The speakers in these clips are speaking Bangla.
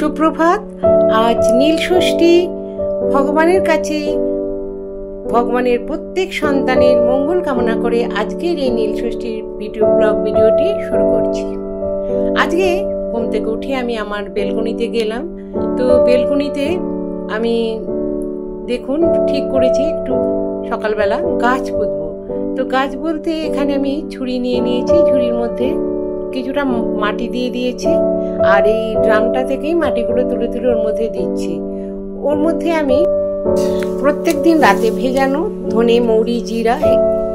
সুপ্রভাত। আজ নীল ষষ্ঠী। ভগবানের কাছে ভগবানের প্রত্যেক সন্তানের মঙ্গল কামনা করে আজকের এই নীল ষষ্ঠীর ব্লগ ভিডিওটি শুরু করছি। আজকে ঘুম থেকে উঠে আমি আমার বেলকনিতে গেলাম। তো বেলকনিতে আমি দেখুন ঠিক করেছি একটু সকালবেলা গাছ পুঁতবো। তো গাছ বলতে এখানে আমি ঝুড়ি নিয়ে নিয়েছি, ঝুড়ির মধ্যে কিছুটা মাটি দিয়ে দিয়েছি, আর এই ড্রামটা থেকেই মাটিগুলো তুলে তুলে ওর মধ্যে দিচ্ছি। ওর মধ্যে আমি প্রত্যেক দিন রাতে ভেজানো ধনে মৌরি জিরা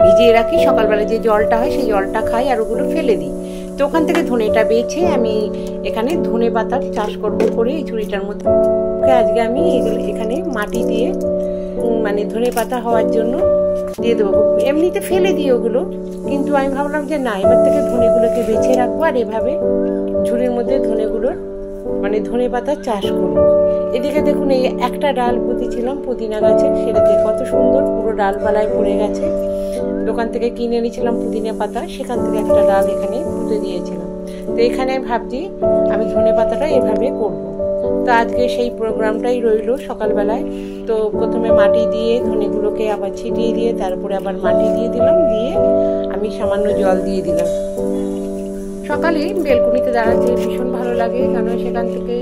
ভিজিয়ে রাখি, সকালবেলা যে জলটা হয় সেই জলটা খাই আর ওগুলো ফেলে দিই। তো ওখান থেকে ধনেটা বেছে আমি এখানে ধনে পাতার চাষ করবো করে এই ঝুড়িটার মধ্যে আজকে আমি এখানে মাটি দিয়ে মানে ধনে পাতা হওয়ার জন্য দিয়ে দেবো। এমনিতে ফেলে দিই ওগুলো, কিন্তু আমি ভাবলাম যে না, এবার থেকে ধনেগুলোকে বেছে রাখবো আর এভাবে ঝুড়ির মধ্যে ধনেগুলোর মানে ধনে পাতার চাষ করবো। এদিকে দেখুন এই একটা ডাল পুঁতেছিলাম পুদিনা গাছের, সেটাতে কত সুন্দর পুরো ডালপালায় পড়ে গেছে। দোকান থেকে কিনে এনেছিলাম পুদিনা পাতা, সেখান থেকে একটা ডাল এখানে পুঁতে দিয়েছিলাম। তো এখানে ভাবছি আমি ধনে পাতাটা এভাবে করবো। তো আজকে সেই প্রোগ্রামটাই রইল সকালবেলায়। তো প্রথমে মাটি দিয়ে ধনেগুলোকে আবার ছিটিয়ে দিয়ে তারপরে আবার মাটি দিয়ে দিলাম, দিয়ে আমি সামান্য জল দিয়ে দিলাম। সকালে বেলকনিতে দাঁড়াতে ভীষণ ভালো লাগে, কারণ সেখান থেকে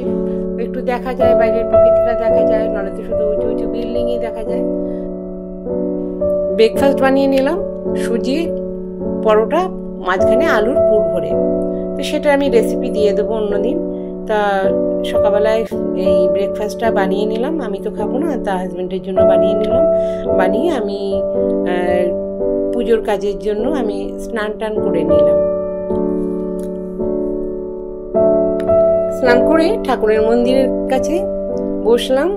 একটু দেখা যায়, বাইরের প্রকৃতিটা দেখা যায়, নাহলে তো শুধু উঁচু উঁচু বিল্ডিংই দেখা যায়। ব্রেকফাস্ট বানিয়ে নিলাম, সুজি পরোটা, মাঝখানে আলুর পুর ভরে। তো সেটা আমি রেসিপি দিয়ে দেবো অন্যদিন। তা সকালবেলায় এই ব্রেকফাস্টটা বানিয়ে নিলাম, আমি তো খাবো না, তা হাজব্যান্ডের জন্য বানিয়ে নিলাম। বানিয়ে আমি পুজোর কাজের জন্য আমি স্নান টান করে নিলাম। স্নান করে ঠাকুরের মন্দিরের কাছে বসলাম।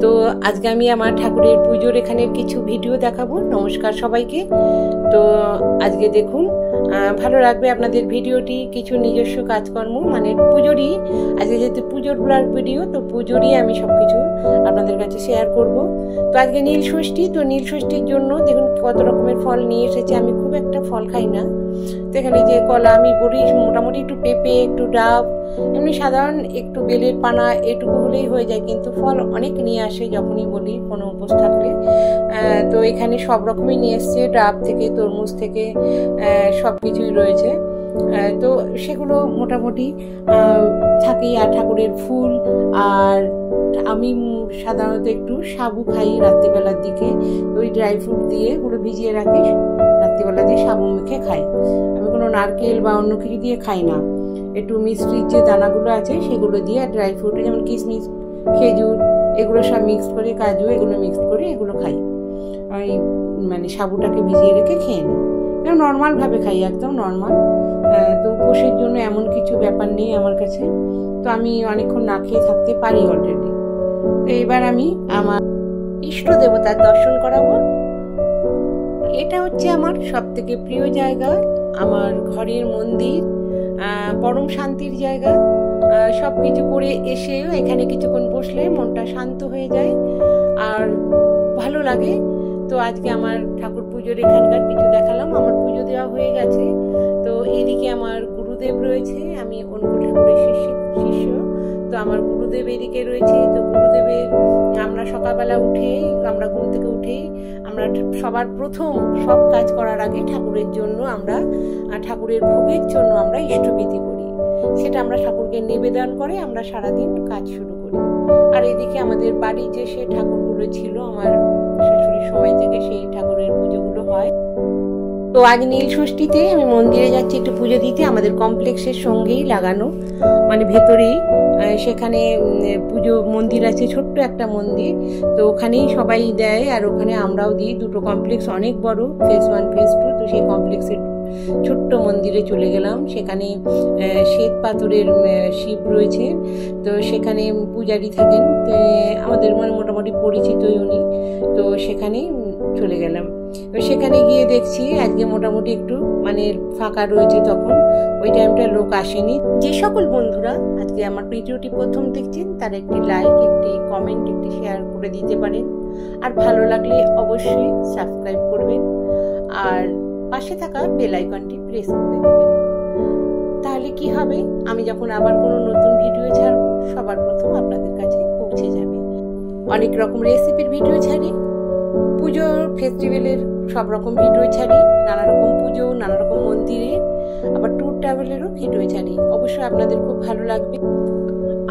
তো আজকে আমি আমার ঠাকুরের পুজোর এখানের কিছু ভিডিও দেখাবো। নমস্কার সবাইকে। তো আজকে দেখুন, ভালো লাগবে আপনাদের ভিডিওটি। কিছু নিজস্ব কাজকর্ম মানে পুজোরই, আজকে যেহেতু পুজোর ব্লগ ভিডিও, তো পুজোরই আমি সবকিছু আপনাদের কাছে শেয়ার করব। তো আজকে নীল ষষ্ঠী, তো নীল ষষ্ঠীর জন্য দেখুন কত রকমের ফল নিয়ে এসেছে। আমি খুব একটা ফল খাই না, তো এখানে যে কলা আমি বলি, মোটামুটি একটু পেঁপে, একটু ডাব, এমনি সাধারণ একটু বেলের পানা, এটুকু হলেই হয়ে যায়। কিন্তু ফল অনেক নিয়ে আসে যখনই বলি কোনো উপোস থাকলে। তো এখানে সব রকমই নিয়ে এসছে, ডাব থেকে তরমুজ থেকে সব কিছুই রয়েছে। তো সেগুলো মোটামুটি থাকেই। আর ঠাকুরের ফুল, আর আমি সাধারণত একটু সাবু খাই রাত্রিবেলার দিকে। ওই ড্রাই ফ্রুট দিয়ে ওগুলো ভিজিয়ে রাখি, রাত্রিবেলা দিয়ে সাবু মেখে খাই। আমি কোনো নারকেল বা অন্য কিছু দিয়ে খাই না। একটু মিষ্টির যে দানাগুলো আছে সেগুলো দিয়ে, আর ড্রাই ফ্রুট যেমন কিশমিশ, খেজুর, এগুলো সব মিক্সড করে, কাজু, এগুলো মিক্সড করে এগুলো খাই। ওই মানে সাবুটাকে ভিজিয়ে রেখে খেয়ে নিই, নর্মালভাবে খাই, একদম নর্মাল। তো উপোসের জন্য এমন কিছু ব্যাপার নেই আমার কাছে। তো আমি অনেকক্ষণ না খেয়ে থাকতে পারি অলরেডি। তো এবার আমি আমার ইষ্ট দেবতার দর্শন করাবো। এটা হচ্ছে আমার সব থেকে প্রিয় জায়গা, আমার ঘরের মন্দির, পরম শান্তির জায়গা। সব কিছু করে এসেও এখানে কিছুক্ষণ বসলে মনটা শান্ত হয়ে যায় আর ভালো লাগে। তো আজকে আমার ঠাকুর পুজোর এখানকার কিছু দেখালাম। আমার পুজো দেওয়া হয়ে গেছে। তো এদিকে আমার গুরুদেব রয়েছে, আমি অনুকূল ঠাকুরের শিষ্য। তো আমার গুরুদেব এদিকে রয়েছে। তো গুরুদেবের আমরা সকালবেলা উঠেই, আমরা ঘুম থেকে উঠেই আমরা সবার প্রথম সব কাজ করার আগে ঠাকুরের জন্য আমরা ঠাকুরের ভোগের জন্য আমরা ইষ্টবিধি করি। সেটা আমরা ঠাকুরকে নিবেদন করে আমরা সারাদিন কাজ শুরু করি। আর এদিকে আমাদের বাড়ি যে সে ঠাকুরগুলো ছিল আমার শাশুড়ির সময় থেকে, সেই ঠাকুরের পুজোগুলো হয়। তো আজ নীল ষষ্ঠীতে আমি মন্দিরে যাচ্ছি একটু পুজো দিতে। আমাদের কমপ্লেক্সের সঙ্গেই লাগানো, মানে ভেতরেই সেখানে পুজো মন্দির আছে, ছোট্ট একটা মন্দির। তো ওখানেই সবাই দেয় আর ওখানে আমরাও দিই। দুটো কমপ্লেক্স অনেক বড়, ফেজ 1 ফেজ 2। তো সেই কমপ্লেক্সের ছোট্ট মন্দিরে চলে গেলাম। সেখানে শ্বেত পাথরের শিব রয়েছে। তো সেখানে পূজারি থাকেন, আমাদের মানে মোটামুটি পরিচিতই উনি। তো সেখানেই চলে গেলাম। সেখানে গিয়ে দেখছি আজকে মোটামুটি একটু মানে ফাঁকা রয়েছে। তখন ওই টাইমটা লোক আসেনি। যে সকল বন্ধুরা আজকে আমার ভিডিওটি প্রথম দেখছেন তারা একটি লাইক, একটি কমেন্ট, একটি শেয়ার করে দিতে পারেন। আর ভালো লাগলে অবশ্যই সাবস্ক্রাইব করবেন আর পাশে থাকা বেল আইকনটি প্রেস করে দেবেন। তাহলে কি হবে, আমি যখন আবার কোনো নতুন ভিডিও ছাড়বো সবার প্রথম আপনাদের কাছে পৌঁছে যাবে। অনেক রকম রেসিপির ভিডিও ছাড়ি, পুজোর ফেস্টিভ্যালের সব রকম ভিডিও ছাড়ি, নানা রকম পুজো, নানা রকম মন্দিরে, আবার ট্যুর ট্রাভেলেরও ভিডিও ছাড়ি। অবশ্যই আপনাদের খুব ভালো লাগবে।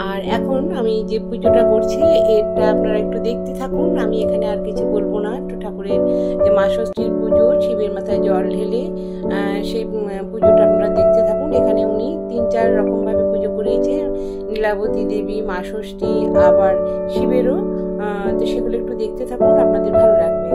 আর এখন আমি যে পুজোটা করছি এটা আপনারা একটু দেখতে থাকুন। আমি এখানে আর কিছু বলবো না। একটু ঠাকুরের যে মা ষষ্ঠীর পুজো, শিবের মাথায় জল ঢেলে সেই পুজোটা আপনারা দেখতে থাকুন। এখানে উনি 3-4 রকমভাবে পুজো করিয়েছে, নীলাবতী দেবী, মা ষষ্ঠী, আবার শিবেরও। তো সেগুলো একটু দেখতে থাকুন, আপনাদের ভালো লাগবে।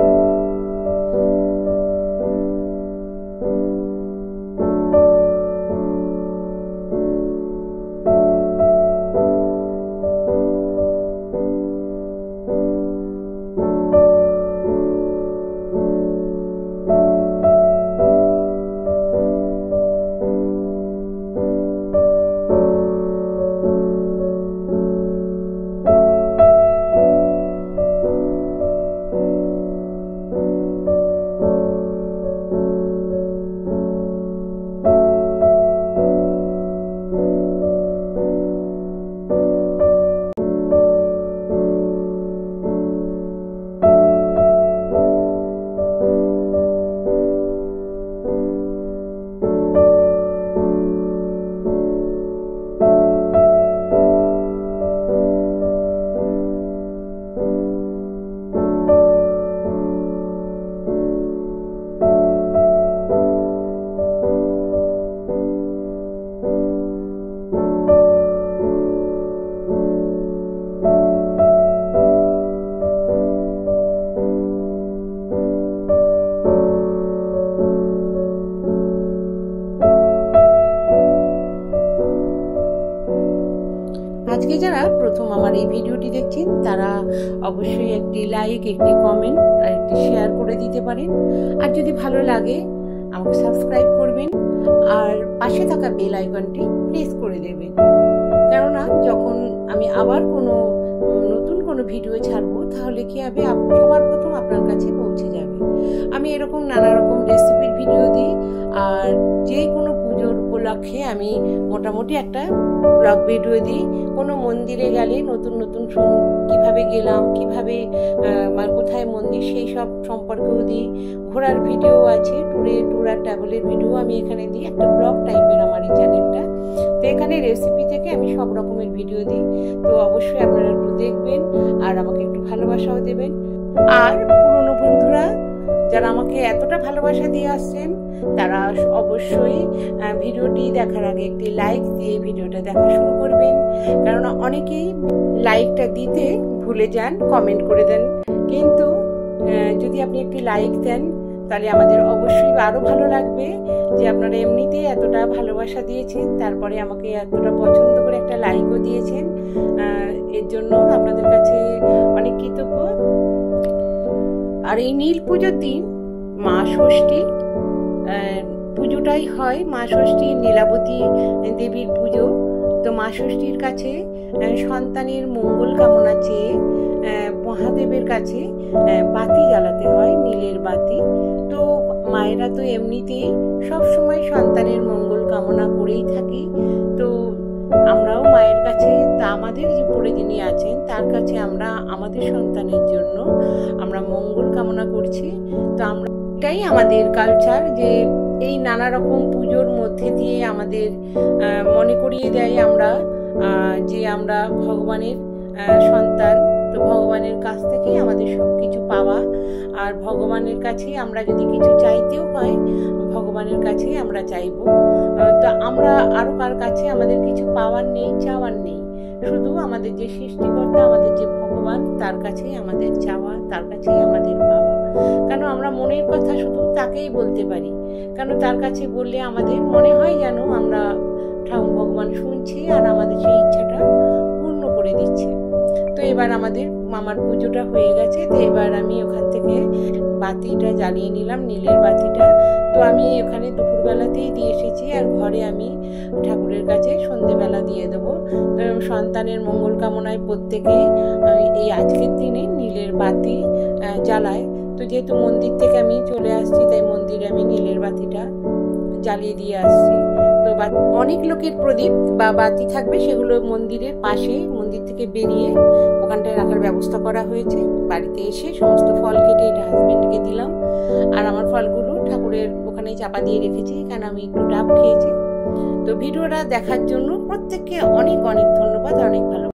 আজকে যারা প্রথম আমার এই ভিডিওটি দেখছেন তারা অবশ্যই একটি লাইক, একটি কমেন্ট আর একটি শেয়ার করে দিতে পারেন। আর যদি ভালো লাগে আমাকে সাবস্ক্রাইব করবেন আর পাশে থাকা বেল আইকনটি প্রেস করে দেবেন। কেননা যখন আমি আবার নতুন কোনো ভিডিও ছাড়বো তাহলে কি হবে, সবার প্রথম আপনার কাছে পৌঁছে যাবে। আমি এরকম নানা রকম রেসিপির ভিডিও দিই, আর যে কোনো পুজোর উপলক্ষে আমি মোটামুটি একটা ব্লগ ভিডিও দিই। কোনো মন্দিরে গেলে নতুন নতুন কিভাবে গেলাম, কিভাবে কোথায় মন্দির, সেই সব সম্পর্কেও দিই। ঘোরার ভিডিও আছে, ট্যুর আর ট্রাভেলের ভিডিও আমি এখানে দিই। একটা ব্লগ টাইপের আমার এই চ্যানেলটা। তো এখানে রেসিপি থেকে আমি সব রকমের ভিডিও দিই। তো অবশ্যই আপনারা একটু দেখবেন আর আমাকে একটু ভালোবাসাও দেবেন। আর পুরনো বন্ধুরা যারা আমাকে এতটা ভালোবাসা দিয়ে আসছেন তারা অবশ্যই ভিডিওটি দেখার আগে একটি লাইক দিয়ে ভিডিওটা দেখা শুরু করবেন। কারণ অনেকেই লাইকটা দিতে ভুলে যান, কমেন্ট করে দেন। কিন্তু যদি আপনি একটি লাইক দেন তাহলে আমাদের অবশ্যই আরো ভালো লাগবে যে আপনারা এমনিতেই এতটা ভালোবাসা দিয়েছেন, তারপরে আমাকে এতটা পছন্দ করে একটা লাইকও দিয়েছেন। এর জন্য আপনাদের কাছে অনেক কৃতজ্ঞ। আর এই নীল পুজোর দিন মা ষষ্ঠী পুজোটাই হয়। মা ষষ্ঠী নীলাবতী দেবীর পুজো। তো মা ষষ্ঠীর কাছে সন্তানের মঙ্গল কামনা চেয়ে মহাদেবের কাছে বাতি জ্বালাতে হয়, নীলের বাতি। তো মায়েরা তো এমনিতেই সবসময় সন্তানের মঙ্গল কামনা করেই থাকি। তো আমরাও মায়ের কাছে, তা আমাদের যে উপরে যিনি আছেন তার কাছে আমরা আমাদের সন্তানের জন্য আমরা মঙ্গল কামনা করছি। তো আমরা এটাই আমাদের কালচার, যে এই নানা রকম পুজোর মধ্যে দিয়ে আমাদের মনে করিয়ে দেয় আমরা যে আমরা ভগবানের সন্তান। তো ভগবানের কাছ থেকেই আমাদের সবকিছু পাওয়া। আর ভগবানের কাছে আমরা যদি কিছু চাইতেও হয় ভগবানের কাছে আমরা চাইব। তো আমরা আরো কার কাছে আমাদের কিছু পাওয়ার নেই, চাওয়ার নেই। শুধু আমাদের যে সৃষ্টিকর্তা, আমাদের যে ভগবান, তার কাছেই আমাদের চাওয়া, তার কাছেই আমাদের পাওয়া। কেন আমরা মনের কথা শুধু তাকেই বলতে পারি, কেন তার কাছে বললে আমাদের মনে হয় যেন আমরা ভগবান শুনছি আর আমাদের সেই ইচ্ছাটা পূর্ণ করে দিচ্ছে। তো এবার আমার পুজোটা হয়ে গেছে। তো এবার আমি ওখান থেকে বাতিটা জ্বালিয়ে নিলাম, নীলের বাতিটা। তো আমি ওখানে দুপুরবেলাতেই দিয়ে এসেছি, আর ঘরে আমি ঠাকুরের কাছে সন্ধেবেলা দিয়ে দেবো। তো সন্তানের মঙ্গল কামনায় প্রত্যেকে এই আজকের দিনে নীলের বাতি জ্বালায়। তো যেহেতু মন্দির থেকে আমি চলে আসছি, তাই মন্দিরে আমি নীলের বাতিটা জ্বালিয়ে দিয়ে আসছি। তো অনেক লোকের প্রদীপ বা বাতি থাকবে, সেগুলো মন্দিরের পাশে, মন্দির থেকে বেরিয়ে ওখানটায় রাখার ব্যবস্থা করা হয়েছে। বাড়িতে এসে সমস্ত ফল কেটে এটা হাজবেন্ডকে দিলাম, আর আমার ফলগুলো ঠাকুরের ওখানে চাপা দিয়ে রেখেছি, কারণ আমি একটু ডাব খেয়েছি। তো ভিডিওটা দেখার জন্য প্রত্যেককে অনেক অনেক ধন্যবাদ, অনেক ভালো।